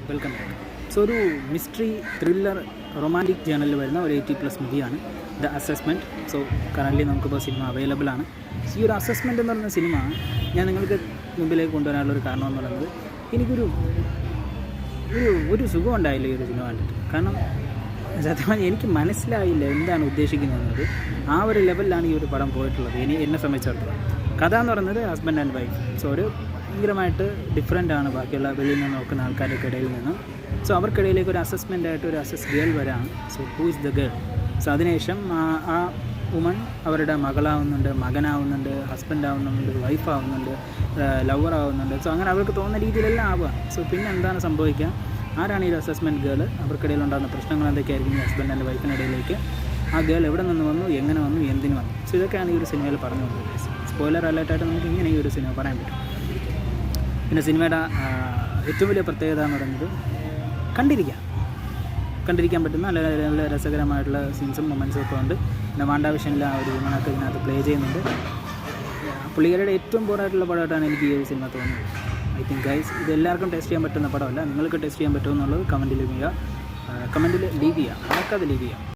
Welcome back. So ഒരു mystery thriller romantic ജേണലിൽ വരുന്ന ഒരു 80+ മൂവിയാണ് ദ അസസ്മെൻറ്റ്. സോ കറൻ്റ്ലി നമുക്കിപ്പോൾ സിനിമ അവൈലബിൾ ആണ്. ഈ ഒരു അസസ്മെൻറ്റ് എന്ന് പറയുന്ന സിനിമ ഞാൻ നിങ്ങൾക്ക് മുമ്പിലേക്ക് കൊണ്ടുവരാനുള്ളൊരു കാരണം എന്ന് പറയുന്നത് എനിക്കൊരു ഒരു സുഖം ഉണ്ടായില്ല ഈ ഒരു സിനിമ കണ്ടിട്ട്. കാരണം സത്യമായി എനിക്ക് മനസ്സിലായില്ല എന്താണ് ഉദ്ദേശിക്കുന്നത്. ആ ഒരു ലെവലിലാണ് ഈ ഒരു പടം പോയിട്ടുള്ളത് എന്നെ സംബന്ധിച്ചിടത്തോളം. കഥ എന്ന് പറയുന്നത് ഹസ്ബൻഡ് ആൻഡ് വൈഫ്. സോ ഒരു ഭയങ്കരമായിട്ട് ഡിഫറെൻ്റാണ് ബാക്കിയുള്ള വെളിയിൽ നിന്ന് നോക്കുന്ന ആൾക്കാരുടെ ഇടയിൽ നിന്ന്. സോ അവർക്കിടയിലേക്ക് ഒരു അസസ്മെൻ്റായിട്ട് ഒരു അസസ് ഗേൾ വരാണ്. So who is the girl? So അതിനുശേഷം ആ വുമൺ അവരുടെ മകളാവുന്നുണ്ട്, മകനാവുന്നുണ്ട്, ഹസ്ബൻഡ് ആവുന്നുണ്ട്, വൈഫാവുന്നുണ്ട്, ലവർ ആവുന്നുണ്ട്. സോ അങ്ങനെ അവർക്ക് തോന്നുന്ന രീതിയിലെല്ലാം ആവുക. സോ പിന്നെ എന്താണ് സംഭവിക്കുക? ആരാണ് ഈ ഒരു അസസ്മെൻറ്റ് ഗേൾ? അവർക്കിടയിൽ ഉണ്ടാകുന്ന പ്രശ്നങ്ങൾ എന്തൊക്കെയായിരിക്കും? ഈ ഹസ്ബൻഡ് ആൻഡ് വൈഫിനിടയിലേക്ക് ആ ഗേൾ എവിടെ നിന്ന് വന്നു, എങ്ങനെ വന്നു, എന്തിനു വന്നു? സോ ഇതൊക്കെയാണ് ഈ ഒരു സിനിമയിൽ പറഞ്ഞു കൊണ്ടിരിക്കുന്നത്. സ്പോയിലർ അലേർട്ടായിട്ട് നമുക്ക് ഇങ്ങനെ ഈ ഒരു സിനിമ പറയാൻ പറ്റും. പിന്നെ സിനിമയുടെ ഏറ്റവും വലിയ പ്രത്യേകത എന്ന് പറയുന്നത് കണ്ടിരിക്കാൻ പറ്റുന്ന നല്ല രസകരമായിട്ടുള്ള സീൻസും മൊമെൻറ്റ്സും ഒക്കെ ഉണ്ട്. പിന്നെ വാണ്ടാവിഷനിൽ ആ ഒരു വിമനൊക്കെ ഇതിനകത്ത് പ്ലേ ചെയ്യുന്നുണ്ട്. പുള്ളിക്കാരുടെ ഏറ്റവും ബോറായിട്ടുള്ള പടമായിട്ടാണ് എനിക്ക് ഈ ഒരു സിനിമ തോന്നുന്നത്. ഐ തിങ്ക് ഗൈസ് ഇത് എല്ലാവർക്കും ടെസ്റ്റ് ചെയ്യാൻ പറ്റുന്ന പടമല്ല. നിങ്ങൾക്ക് ടെസ്റ്റ് ചെയ്യാൻ പറ്റുമെന്നുള്ളത് കമൻറ്റിൽ ലീവ് ചെയ്യുക. മറക്കാതെ ലീവ് ചെയ്യുക.